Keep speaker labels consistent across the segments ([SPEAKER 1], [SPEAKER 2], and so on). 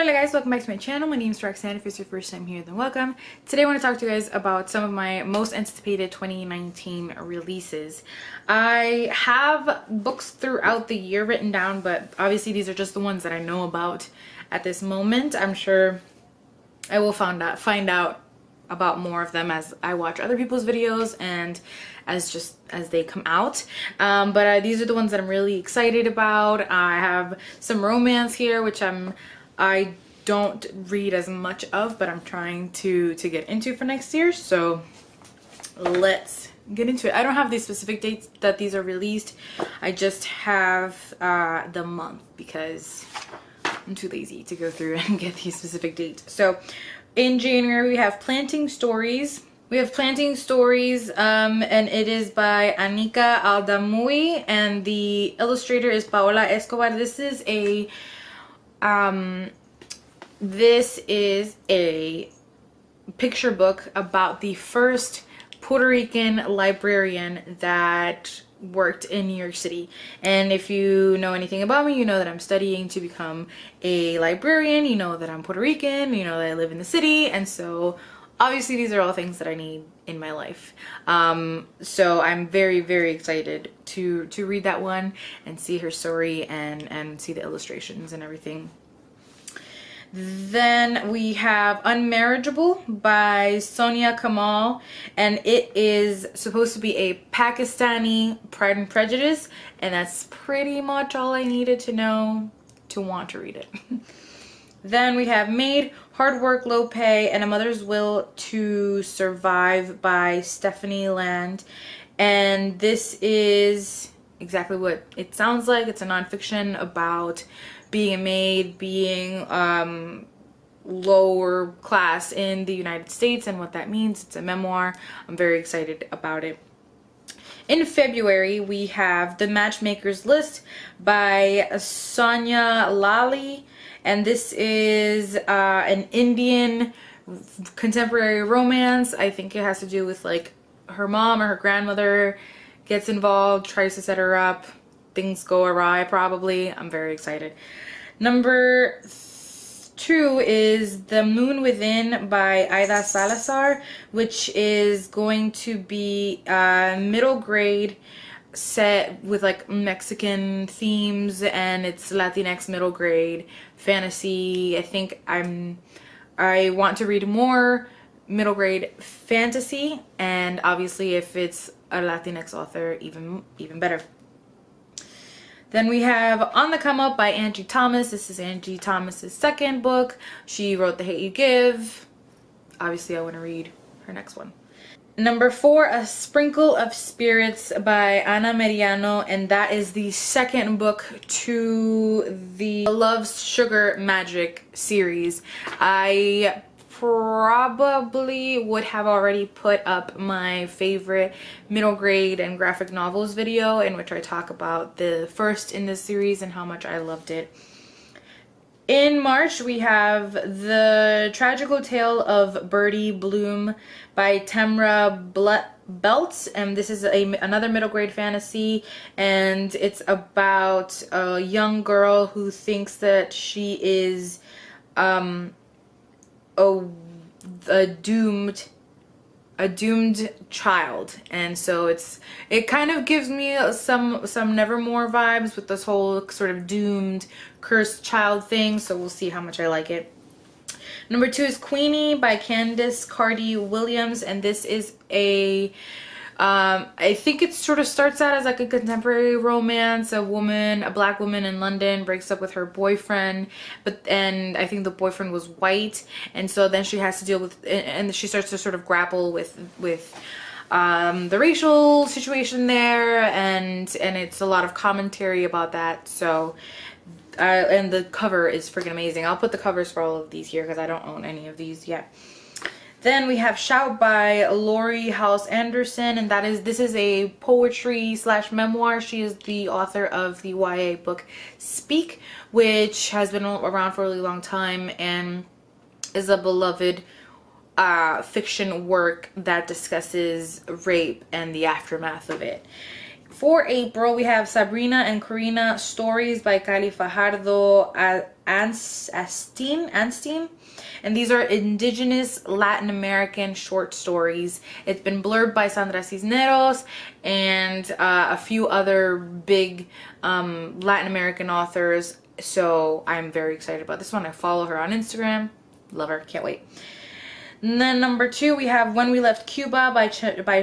[SPEAKER 1] Hello guys, welcome back to my channel. My name is Roxanne. If it's your first time here, then welcome. Today I want to talk to you guys about some of my most anticipated 2019 releases. I have books throughout the year written down, but obviously these are just the ones that I know about at this moment. I'm sure I will find out about more of them as I watch other people's videos and as they come out. But these are the ones that I'm really excited about. I have some romance here, which I don't read as much of, but I'm trying to get into for next year. So let's get into it. I don't have the specific dates that these are released. I just have the month because I'm too lazy to go through and get these specific dates. So in January we have Planting Stories. And it is by Anika Aldamui and the illustrator is Paola Escobar. This is a picture book about the first Puerto Rican librarian that worked in New York City. And if you know anything about me, you know that I'm studying to become a librarian. You know that I'm Puerto Rican. You know that I live in the city. And so obviously these are all things that I need in my life. So I'm very, very excited to read that one and see her story and see the illustrations and everything. Then we have Unmarriageable by Sonia Kamal, and it is supposed to be a Pakistani Pride and Prejudice, and that's pretty much all I needed to know to want to read it. Then we have Maid, Hard Work, Low Pay, and A Mother's Will to Survive by Stephanie Land. And this is exactly what it sounds like. It's a nonfiction about being a maid, being lower class in the United States and what that means. It's a memoir. I'm very excited about it. In February, we have The Matchmaker's List by Sonia Lally. And this is an Indian contemporary romance. I think it has to do with like her mom or her grandmother gets involved, tries to set her up. Things go awry probably. I'm very excited. Number 2 is The Moon Within by Aida Salazar, which is going to be middle grade set with like Mexican themes, and it's Latinx middle grade fantasy. I think I want to read more middle grade fantasy, and obviously if it's a Latinx author, even better. Then we have On the Come Up by Angie Thomas. This is Angie Thomas's second book. She wrote The Hate U Give. Obviously I want to read her next one. Number 4, A Sprinkle of Spirits by Ana Meriano, and that is the second book to the Love Sugar Magic series. I probably would have already put up my favorite middle grade and graphic novels video in which I talk about the first in this series and how much I loved it. In March, we have The Tragical Tale of Birdie Bloom by Tamra Beltz, and this is another middle grade fantasy, and it's about a young girl who thinks that she is a doomed child, and so it kind of gives me some Nevermore vibes with this whole sort of doomed cursed child thing, so we'll see how much I like it. Number 2 is Queenie by Candice Carty Williams, and this is I think it sort of starts out as like a contemporary romance. A black woman in London breaks up with her boyfriend, and I think the boyfriend was white, and so then she has to deal with, and she starts to sort of grapple with the racial situation there, and it's a lot of commentary about that. So and the cover is freaking amazing. I'll put the covers for all of these here because I don't own any of these yet. Then we have Shout by Lori House Anderson, and this is a poetry / memoir. She is the author of the YA book Speak, which has been around for a really long time and is a beloved fiction work that discusses rape and the aftermath of it. For April, we have Sabrina and Corina Stories by Cali Fajardo Anstein. And these are indigenous Latin American short stories. It's been blurred by Sandra Cisneros and a few other big Latin American authors. So I'm very excited about this one. I follow her on Instagram. Love her. Can't wait. And then number 2, we have When We Left Cuba by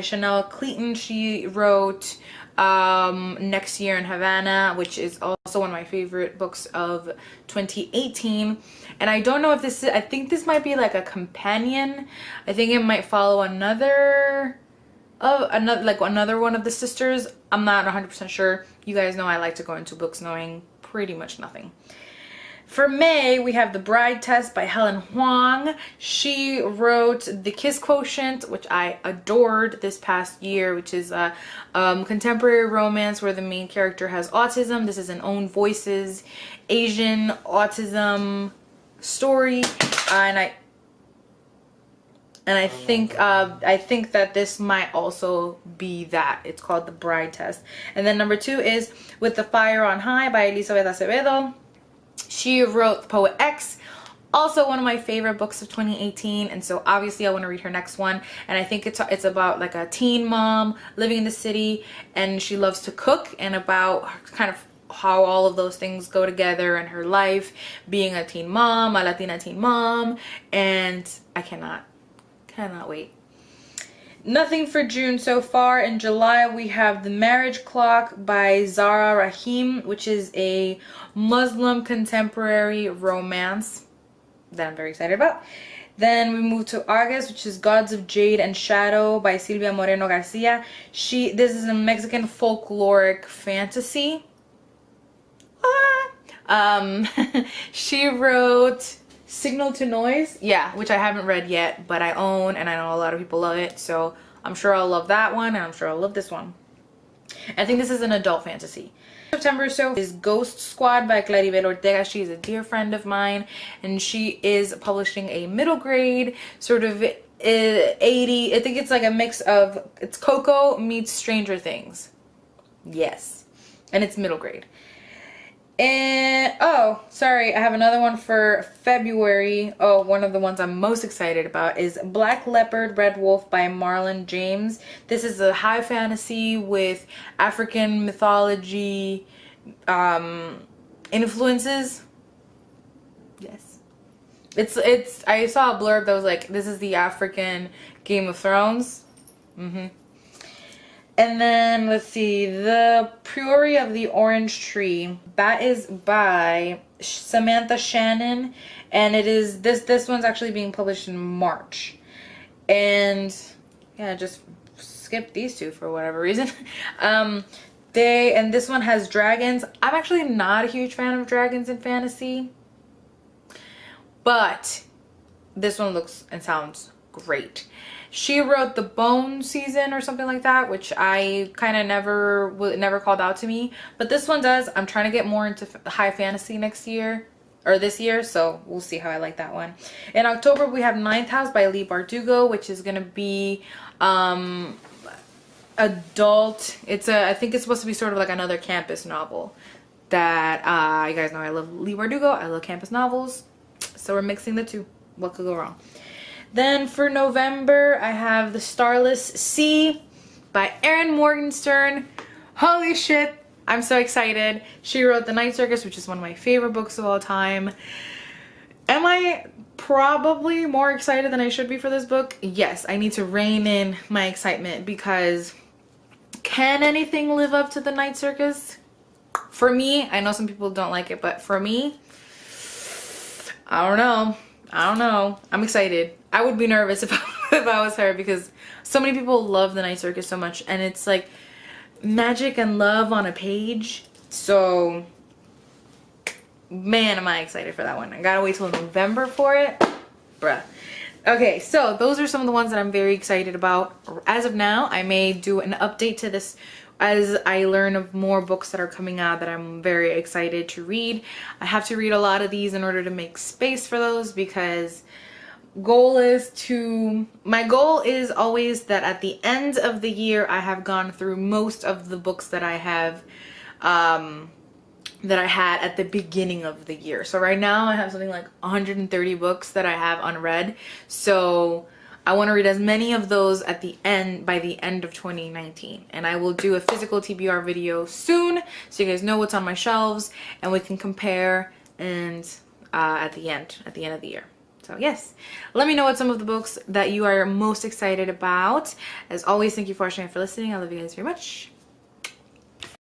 [SPEAKER 1] Chanel Cleaton. She wrote Next Year in Havana, which is also one of my favorite books of 2018. And I don't know if this is, I think this might be like a companion. I think it might follow another one of the sisters. I'm not 100% sure. You guys know I like to go into books knowing pretty much nothing. For May, we have The Bride Test by Helen Huang. She wrote The Kiss Quotient, which I adored this past year, which is a contemporary romance where the main character has autism. This is an Own Voices Asian autism story, and I think that this might also be that. It's called The Bride Test. And then number 2 is With the Fire on High by Elizabeth Acevedo. She wrote Poet X, also one of my favorite books of 2018, and so obviously I want to read her next one. And I think it's about like a teen mom living in the city, and she loves to cook, and about kind of how all of those things go together in her life, being a teen mom, a Latina teen mom, and I cannot wait. Nothing for June so far. In July, we have The Marriage Clock by Zara Rahim, which is a Muslim contemporary romance that I'm very excited about. Then we move to August, which is Gods of Jade and Shadow by Silvia Moreno Garcia. This is a Mexican folkloric fantasy. She wrote Signal to Noise, yeah, which I haven't read yet, but I own, and I know a lot of people love it, so I'm sure I'll love that one, and I'm sure I'll love this one. I think this is an adult fantasy. September so is Ghost Squad by Claribel Ortega. She's a dear friend of mine, and she is publishing a middle grade sort of 80, I think it's like a mix of, it's Coco meets Stranger Things. Yes, and it's middle grade. And oh, sorry, I have another one for February. Oh, one of the ones I'm most excited about is Black Leopard Red Wolf by Marlon James. This is a high fantasy with African mythology influences. Yes. It's I saw a blurb that was like, this is the African Game of Thrones. And then, let's see, The Priory of the Orange Tree. That is by Samantha Shannon. And it is, this one's actually being published in March. And, yeah, just skip these two for whatever reason. And this one has dragons. I'm actually not a huge fan of dragons in fantasy. But this one looks and sounds great. She wrote The Bone Season or something like that, which I kind of never called out to me, but this one does. I'm trying to get more into high fantasy next year, or this year, so we'll see how I like that one. In October, we have Ninth House by Leigh Bardugo, which is gonna be adult. I think it's supposed to be sort of like another campus novel. That you guys know I love Leigh Bardugo. I love campus novels, so we're mixing the two. What could go wrong? Then for November, I have The Starless Sea by Erin Morgenstern. Holy shit, I'm so excited. She wrote The Night Circus, which is one of my favorite books of all time. Am I probably more excited than I should be for this book? Yes, I need to rein in my excitement, because can anything live up to The Night Circus? For me, I know some people don't like it, but for me, I don't know. I'm excited. I would be nervous if I was her, because so many people love The Night Circus so much, and it's like magic and love on a page. So, man, am I excited for that one. I gotta wait till November for it. Bruh. Okay, so those are some of the ones that I'm very excited about. As of now, I may do an update to this as I learn of more books that are coming out that I'm very excited to read. I have to read a lot of these in order to make space for those, because my goal is always that at the end of the year I have gone through most of the books that I have that I had at the beginning of the year. So right now I have something like 130 books that I have unread. So I want to read as many of those at the end, by the end of 2019. And I will do a physical TBR video soon so you guys know what's on my shelves and we can compare and at the end of the year. So yes, let me know what some of the books that you are most excited about. As always, thank you for watching and for listening. I love you guys very much.